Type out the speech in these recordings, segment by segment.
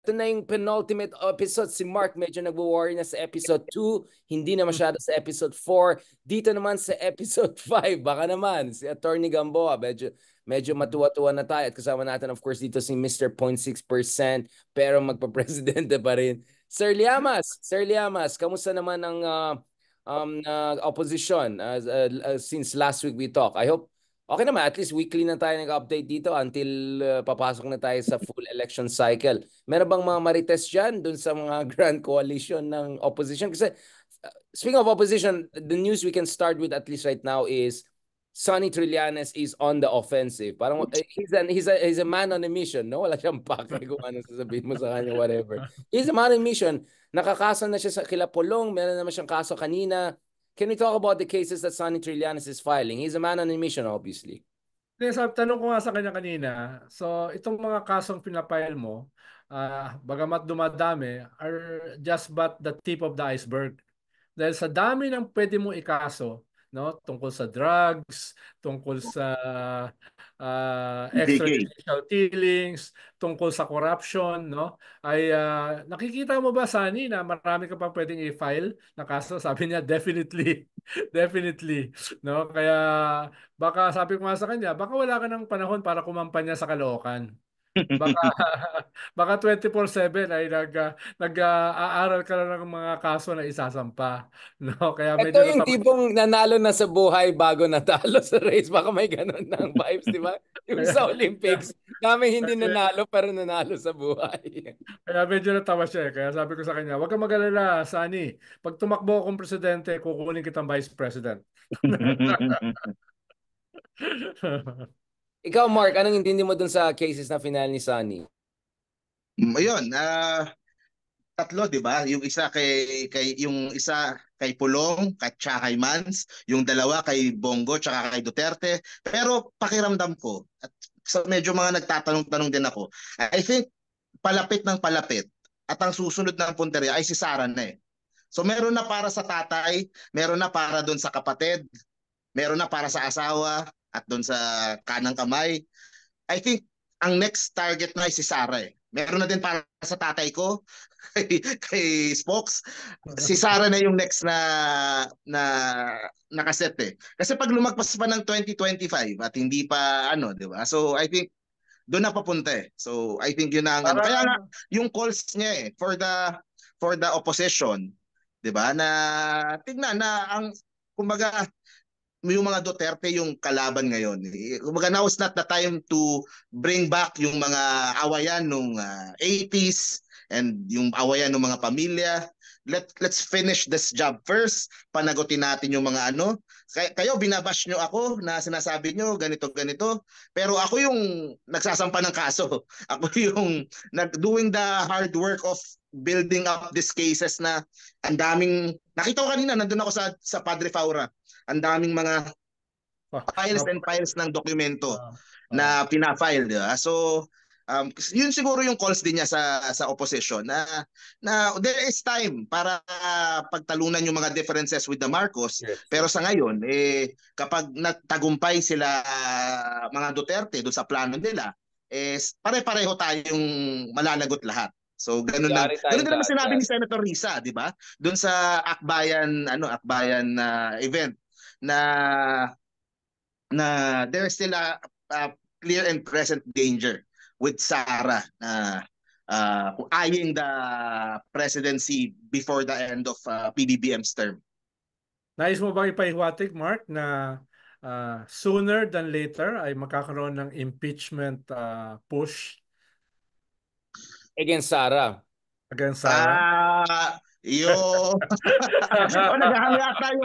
Ito na yung penultimate episode. Si Mark medyo nagwo-worry na sa episode 2. Hindi na masyado sa episode 4. Dito naman sa episode 5. Baka naman, si Attorney Gamboa. Medyo matuwa-tuwa na tayo. At kasama natin, of course, dito si Mr. 0.6%. Pero magpa-presidente pa rin. Sir Liamas, kamusta naman ang opposition since last week we talked? I hope okay naman, at least weekly na tayo nag-update dito until papasok na tayo sa full election cycle. Meron bang mga marites dyan dun sa mga grand coalition ng opposition? Kasi speaking of opposition, the news we can start with at least right now is Sonny Trillanes is on the offensive. Parang he's a man on a mission, no? Wala siyang pake kung ano sasabihin mo sa kanya, whatever. He's a man on a mission. Nakakaso na siya sa kila Pulong, meron naman siyang kaso kanina. Can we talk about the cases that Sonny Trillanes is filing? He's a man on a mission, obviously. Tanong ko nga sa kanya kanina, so itong mga kasong pinapile mo, bagamat dumadami, are just but the tip of the iceberg. Dahil sa dami ng pwede mo ikaso, no, tungkol sa drugs, tungkol sa extrajudicial killings, tungkol sa corruption, no, ay nakikita mo ba, Sunny, na marami ka pa pwedeng i-file na kaso? Sabi niya, definitely. Definitely, no? Kaya baka sabi ko nga sa kanya, baka wala ka ng panahon para kumampanya sa Caloocan. Baka baka 24/7 ay nag-aaral ka lang ng mga kaso na isasampa, no? Kaya Ito medyo yung tipong nanalo na sa buhay bago natalo sa race. Baka may ganun ng vibes, di ba? Yung sa Olympics, kami hindi nanalo pero nanalo sa buhay. Kaya medyo natawa siya. Kaya sabi ko sa kanya, huwag kang mag-alala, Sunny. Pag tumakbo akong presidente, kukunin kitang vice president. Ikaw, Mark, anong intindi mo dun sa cases na final ni Sonny? Ayun, tatlo, 'di ba? Yung isa kay Pulong, at saka kay Mans, yung dalawa kay Bongo tsaka kay Duterte. Pero pakiramdam ko at sa medyo mga nagtatanong-tanong din ako, I think palapit ng palapit at ang susunod ng punteriya ay si Sara na eh. So meron na para sa tatay, meron na para doon sa kapatid, meron na para sa asawa at doon sa kanang kamay. I think ang next target na ay si Sara eh. Meron na din para sa tatay ko, kay Spokes. Si Sara na yung next na nakaset eh. Kasi pag lumagpas pa ng 2025 at hindi pa ano, 'di ba? So I think doon na papunta eh. So I think yun ang kaya nga yung calls niya eh for the opposition, 'di ba? Na tignan na ang kumbaga yung mga Duterte yung kalaban ngayon. Kumbaga now is not the time to bring back yung mga awayan nung 80s and yung awayan ng mga pamilya. Let's finish this job first. Panagutin natin yung mga ano. Kayo binabash nyo ako na sinasabi nyo ganito ganito. Pero ako yung nagsasampa ng kaso. Ako yung doing the hard work of building up these cases na ang daming nakita ko kanina nandun ako sa Padre Faura. Ang daming mga files and files ng dokumento na pinafile, di ba? So yun siguro yung calls din niya sa opposition na there is time para pagtalunan yung mga differences with the Marcos. Yes. Pero sa ngayon kapag nagtagumpay sila mga Duterte doon sa plano nila pare-pareho tayong malalagot lahat. So ganun lang. Ganun din naman sinabi ni Senator Risa, di ba? Doon sa Akbayan event na there is still a clear and present danger with Sara eyeing the presidency before the end of PBBM's term. Nais mo bang ipahiwatig, Mark, na sooner than later ay magkakaroon ng impeachment push against Sara? Against Sara? Naghahanap yata yung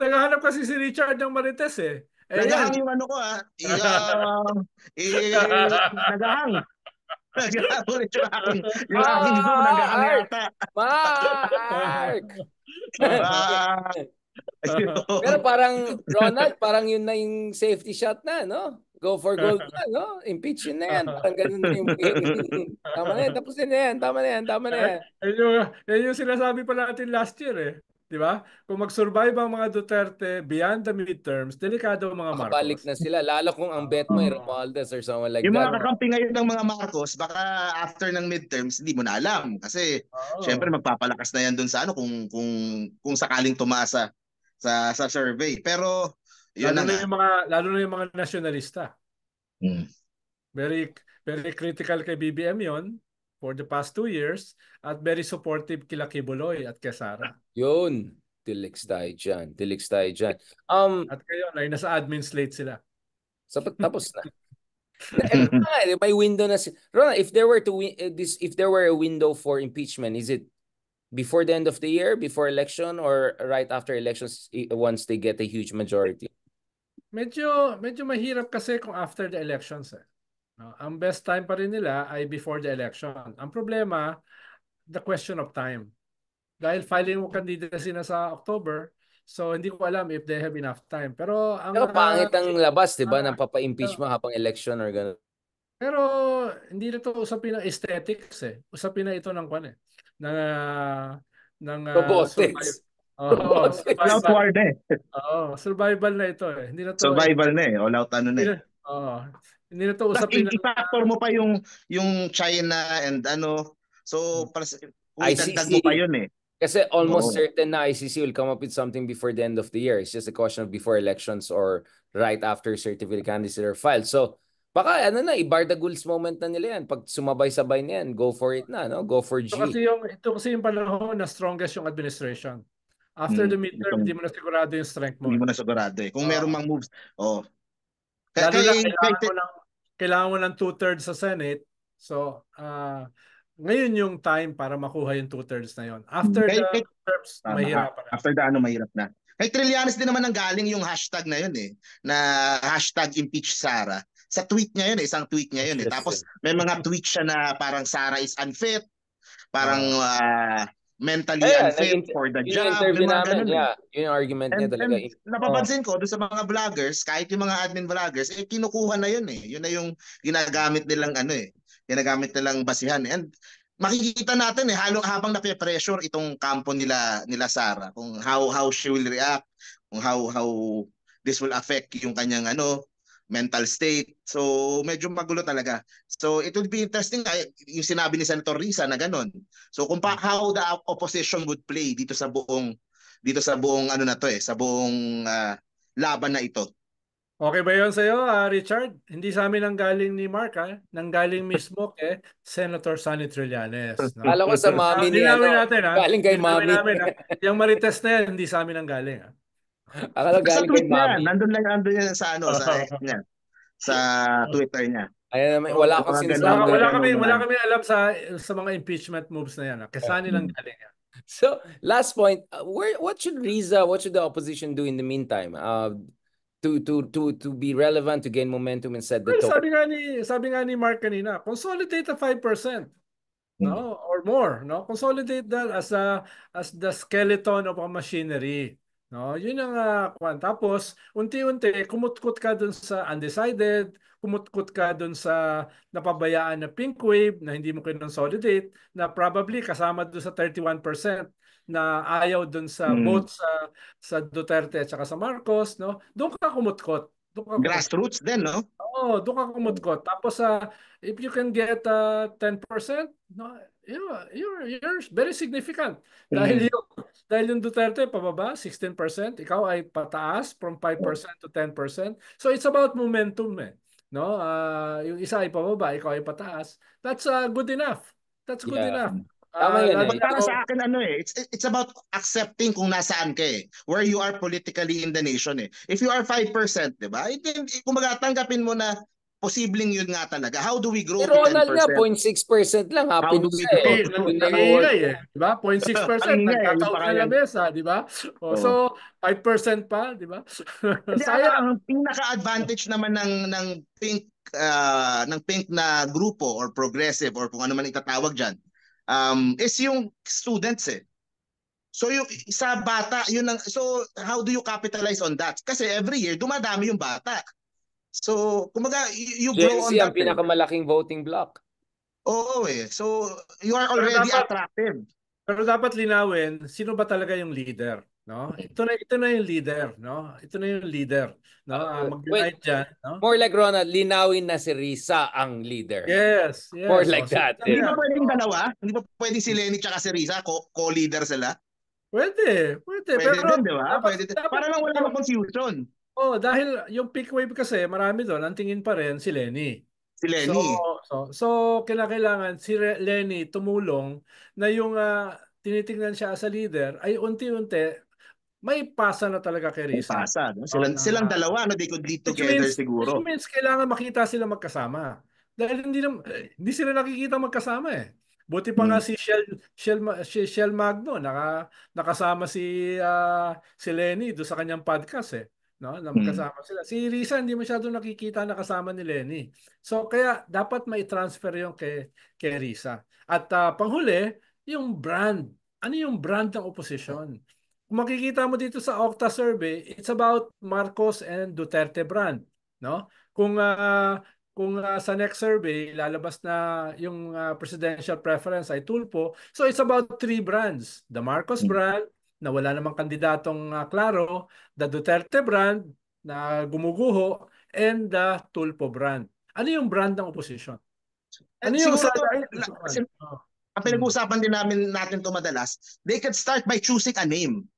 naghahanap kasi si Richard ng Marites eh. Nagahang yung ano ko nagahang. Nagahang ulit yung aking Zoom, nagahang yata. Mark! Pero parang, Ronald, parang yun na yung safety shot na, no? Go for gold na, no? Impeach yun na yan. Parang ganun na yung tama na yan, tapos na yan, tama na yan. Yan yung sinasabi pa natin last year eh. Di ba? Kung mag-survive ang mga Duterte beyond the midterms, delikado ang mga Makabalik Marcos. na sila. Lalo kung ang bet mo ay Oo. Romualdez or someone like Yung that. mga kakampi ngayon ng mga Marcos, baka after ng midterms, hindi mo na alam. Kasi, syempre, Oo. magpapalakas na yan dun sa ano kung sakaling tumasa sa survey. Pero, yun Lalo na na nga. yung mga nasyonalista. Hmm. Very very critical kay BBM yon for the past 2 years at very supportive kila Kibuloy at kay Sara. Yun. Tilix tayo dyan. Tilix tayo dyan. At ngayon ay nasa admin slate sila. Tapos na. Ito na nga, may window na Ronald, if there were to win if there were a window for impeachment, is it before the end of the year, before election, or right after elections once they get a huge majority? Medyo mahirap kasi kung after the elections. No? Ang best time pa rin nila ay before the election. Ang problema, the question of time. Dahil filing mo candidacy na sa October, so hindi ko alam if they have enough time. Pero Pero pangit ang labas, di ba? Nang papa-impeach mo uh, habang election or gano'n. pero hindi na to usapin ng aesthetics Usapin na ito ng kwan ng survival. Robotics. Robotics. All out war na eh. Survival na ito Hindi na to Survival na eh. All out ano na eh. Hindi na to Plus, usapin ng i-factor mo pa yung China and ano. So, kung idagdag mo ICC. pa yun eh. Kasi almost Oo. certain na ICC will come up with something before the end of the year. It's just a question of before elections or right after certificate candidates are filed. So, baka i-bar the goods moment na nila yan. Pag sumabay-sabay na yan, go for it na, no? Go for G. Ito kasi yung panahon na strongest yung administration. After the midterm, hindi mo na sigurado yung strength mo. Hindi mo na sigurado eh. Kung meron mang moves. Lalo na kailangan mo ng 2/3 sa Senate. So, ngayon yung time para makuha yung 2/3 na yon. After the terms, mahirap na. After the mahirap na. Kay Trillanes din naman ang galing yung hashtag na yun eh. Na hashtag impeach Sara. Sa tweet niya yun eh. Isang tweet niya yun eh. Tapos may mga tweet siya na parang Sara is unfit. Parang mentally unfit for the job. Yung interview namin, yun yung argument niya talaga. And napapansin ko doon sa mga vloggers, kahit yung mga admin vloggers, kinukuha na yun eh. Yun na yung ginagamit nilang ginagamit nilang basihan. And makikita natin habang nape-pressure itong kampo nila Sara, kung how she will react, kung how this will affect yung kanyang mental state. So medyo magulo talaga. So it would be interesting yung sinabi ni Senator Risa na ganun. So how the opposition would play dito sa buong sa buong laban na ito. Okay ba yun sa'yo, Richard? Hindi sa amin nanggaling ni Mark, nanggaling mismo kay Senator Sonny Trillanes. No? Kala ko sa mami ni natin, galing kay mami. Yung marites na yan, hindi sa amin nanggaling. Akala galing kay mami. Nandun yan sa sa Twitter niya. Ayan naman, wala akong sinasabi. Wala kami alam sa mga impeachment moves na yan. Kasi saan nilang galing yan. So, last point, what should the opposition do in the meantime? To be relevant, to gain momentum and set the tone. Sabi nga ni Mark kanina, consolidate the 5%. No, or more, no? Consolidate that as the skeleton of a machinery. No, yun ang tapos unti-unti kumutkot ka dun sa undecided, kumutkot ka dun sa napabayaan na pink wave na hindi mo kinonsolidate, na probably kasama dun sa 31% na ayaw dun sa vote sa Duterte at saka sa Marcos, no? Doon ka kumutkot. Grassroots din, no? Doon ka kumutkot. Tapos if you can get 10%, no, you're very significant. Dahil yung Duterte pababa 16%, ikaw ay pataas from 5% to 10%. So it's about momentum no? Yung isa ay pababa, ikaw ay pataas. That's good enough. That's good enough. Tama yun Para sa akin it's about accepting kung nasaan ka where you are politically in the nation If you are 5%, 'di ba? Kumbaga tanggapin mo na posibleng yun nga talaga. How do we grow to 10%? Ronald nga 0.6% lang, happy na siya di ba? 0.6% nagkataon na lamesa, di ba? So 5% pa, di ba? Ang pinaka-advantage naman ng pink na grupo or progressive or kung ano man itatawag diyan. Is yung students So yung sa bata, so how do you capitalize on that? Kasi every year dumadami yung bata. So kumaga you grow on that. Ang pinakamalaking voting block. Oo So you are already attractive. Pero dapat linawin, sino ba talaga yung leader, no? Ito na yung leader, no? Ito na yung leader, no? Wait, Mag-unite diyan, no? more like Ronald, linawin na si Risa ang leader. Yes, More yes. like that. Hindi ba Yan. pwedeng dalawa? Hindi ba pwedeng si Lenny tsaka si Risa, co-leader sila? Pwede. Pwede Pero din, di ba? Pwede din. dapat Para lang wala ng confusion. dahil yung peak wave kasi marami doon, ang tingin pa rin si Lenny. Si Lenny. So kailangan si Lenny tumulong na yung tinitingnan siya as a leader ay unti-unti may pasa na talaga kay May Risa. pasa. No? Silang dalawa, no? They could lead together siguro. Which means kailangan makita sila magkasama. Dahil hindi sila nakikita magkasama eh. Buti pa nga si Shell Magno nakasama si Lenny do sa kanyang podcast eh. No, na magkasama sila. Si Risa hindi masyado nakikita nakasama ni Lenny. So kaya dapat mai-transfer yung kay Risa. At panghuli, yung brand. Ano yung brand ng opposition? Kung makikita mo dito sa Okta survey, it's about Marcos and Duterte brand, no? Kung sa next survey lalabas na yung presidential preference ay Tulfo, so it's about 3 brands. The Marcos brand na wala namang kandidatong klaro, the Duterte brand na gumuguho, and the Tulfo brand. Ano yung brand ng opposition? Ano yung Siguro, ang pinag-uusapan din natin to madalas, they could start by choosing a name.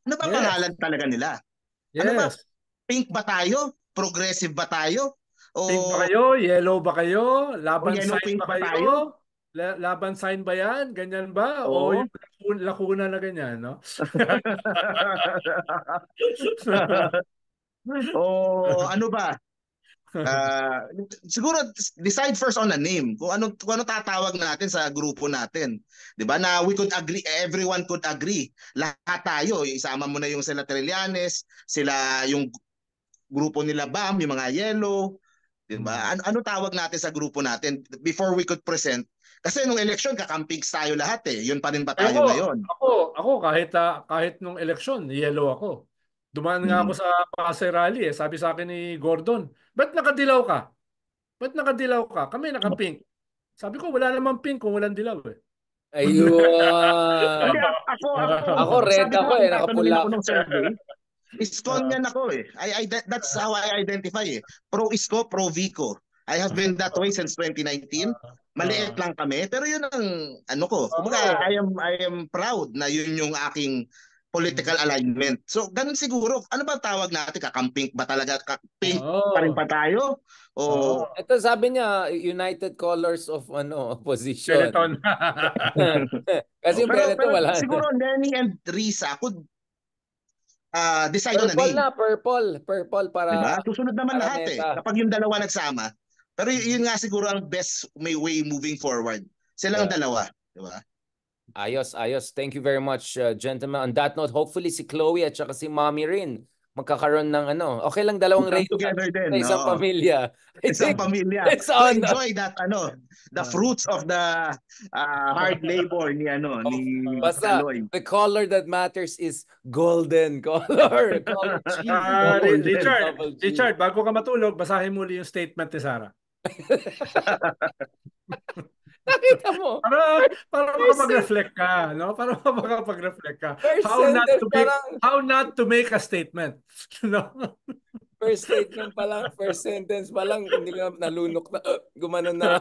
Ano ba pangalan talaga nila? Yes. Ano ba? Pink ba tayo? Progressive ba tayo? O pink ba kayo? Yellow ba kayo? Laban yellow, sign pink ba ba kayo? tayo? Laban sign ba yan? Ganyan ba? O Oo. yung lakuna na ganyan, no? O ano ba? Siguro decide first on a name. Kung ano tatawag natin sa grupo natin. 'Di ba? Na we could agree, everyone could agree. Lahat tayo, isama mo na yung sila Trillanes, sila yung grupo nila Bam, yung mga Yellow, 'di ba? Ano tawag natin sa grupo natin before we could present? Kasi nung election kakampigs tayo lahat eh. Yun pa rin ba tayo ngayon? Ako kahit nung election, yellow ako. Dumaan nga ako sa Pasay Rally eh. Sabi sa akin ni Gordon, "Ba't nakadilaw ka? Ba't nakadilaw ka? Kami naka-pink." Sabi ko, wala namang pink kung walang dilaw eh. Ayun. Ako red ako eh, nakapula ako ng survey. Iskonyan ako eh. That's how I identify eh. Pro Isko, pro Vico. I have been that way since 2019. Maliit lang kami, pero yun ang ano ko. Kumbaga, I am proud na yun yung aking political alignment. So, ganun siguro. Ano ba tawag natin? Kakampink ba talaga? Pink pa rin pa tayo? O ito sabi niya, United Colors of opposition. Skeleton. Kasi yung Peloton wala. Siguro Lenny and Risa could decide on a Purple name. na, purple para Diba? Susunod naman para lahat eh. meta. Kapag yung dalawa nagsama. Pero yun nga siguro ang best may way moving forward. Silang dalawa. Diba? Ayos. Thank you very much, gentlemen. On that note, hopefully si Chloe at saka si Mommy rin magkakaroon ng okay lang dalawang race together din, sa isang pamilya. Isang pamilya. It's To on enjoy that the fruits of the hard labor ni basta Kaloy. the color that matters is golden color. Richard, bago ka matulog, basahin muli yung statement ni Sarah. Nakita mo? Para makapag-reflect ka, no? Para makapag-reflect ka. How not to make a statement, no? First statement pa lang, first sentence pa lang, hindi ka nalunok na, gumanon na.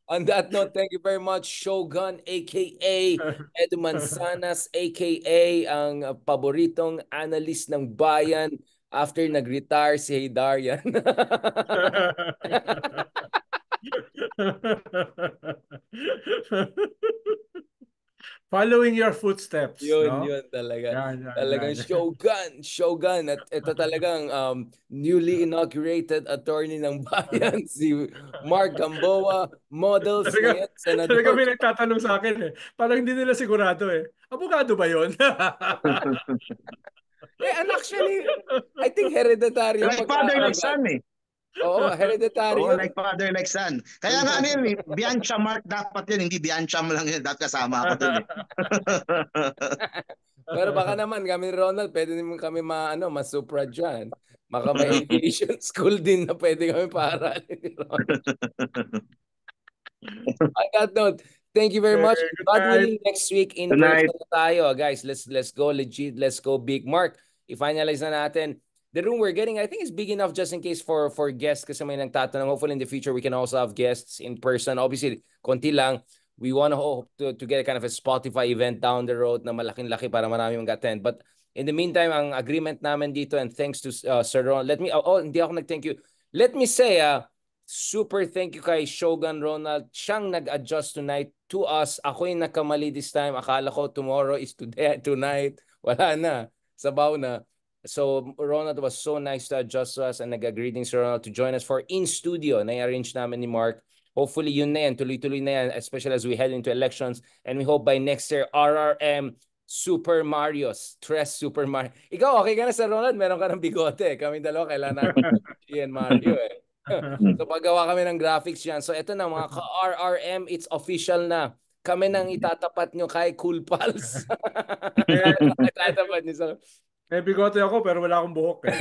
On that note, thank you very much, Shogun, aka Edu Manzanas, aka ang paboritong analyst ng bayan after nag-retire si Haydarian. Following your footsteps. Yun talaga. Talagang Shogun. At ito talagang newly inaugurated attorney ng bayan, si Mark Gamboa, models ngayon, senador. Talaga may nagtatanong sa akin eh. Parang hindi nila sigurado eh. Abogado ba yun? And actually, I think hereditary. Like father, like son eh. Oo, hereditary. Like father, like son. Kaya nga yun eh, Bianca Mark dapat yun, hindi Biancham lang yun. Dapat kasama ako dun eh. Pero baka naman kami ni Ronald, pwede naman kami masupra dyan. Baka may aviation school din na pwede kami paaralin ni Ronald. On that note, Thank you very much. Okay, good God night. willing, next week in Good night. person na tayo. Guys, let's go legit. Let's go big. Mark, i-finalize na natin. The room we're getting, I think, is big enough just in case for guests kasi may nagtatanong. Hopefully in the future, we can also have guests in person. Obviously, konti lang. We want to hope to get kind of a Spotify event down the road na malaking-laki para marami mag-attend. But in the meantime, ang agreement namin dito, and thanks to Sir Ron, hindi ako nag-thank you. Let me say, super thank you kay Shogun Ronald. Siyang nag-adjust tonight to us. Ako yung nakamali this time. Akala ko tomorrow is today, tonight. Wala na. Sabaw na. So Ronald was so nice to adjust to us and nag-agree din si Ronald to join us for in-studio na i-arrange namin ni Mark. Hopefully yun na yan, tuloy-tuloy na yan, especially as we head into elections. And we hope by next year, RRM Super Mario, Stress Super Mario. Ikaw, okay ka na sa Ronald? Meron ka ng bigote. Kami dalawa, kailangan natin Mario eh. So paggawa kami ng graphics yan. So ito na mga ka-RRM, it's official na. Kami nang itatapat nyo kay Cool Pals. Itatapat nyo sa... May bigote ako pero wala akong buhok eh.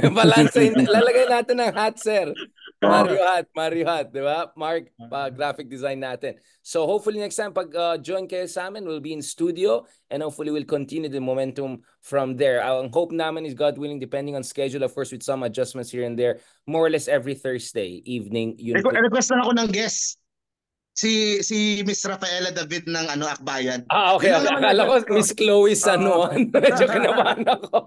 Balansa, lalagay natin ng hat, sir. Mario hat, di ba? Mark, graphic design natin. So hopefully next time pag join kayo sa amin, we'll be in studio and hopefully we'll continue the momentum from there. Ang hope namin is God willing, depending on schedule, of course, with some adjustments here and there, more or less every Thursday evening. Request lang ako ng guest. Si Miss Rafaela David ng Akbayan. Okay. Akala ko Miss Chloe San Juan. Medyo kinabahan ako.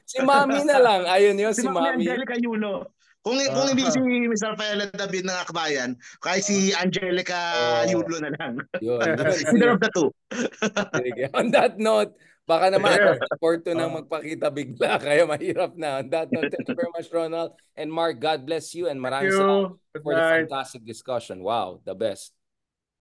Si Mami na lang. Ayun yun, si Mami. Angelica Yulo. Kung hindi si Miss Rafaela David ng Akbayan, kaya si Angelica Yulo na lang. Yun. Either of the two. On that note, baka naman support to nang magpakita bigla. Kaya mahirap na. On that note, thank you very much, Ronald. And Mark, God bless you. And maraming salamat for the fantastic discussion. Wow, the best.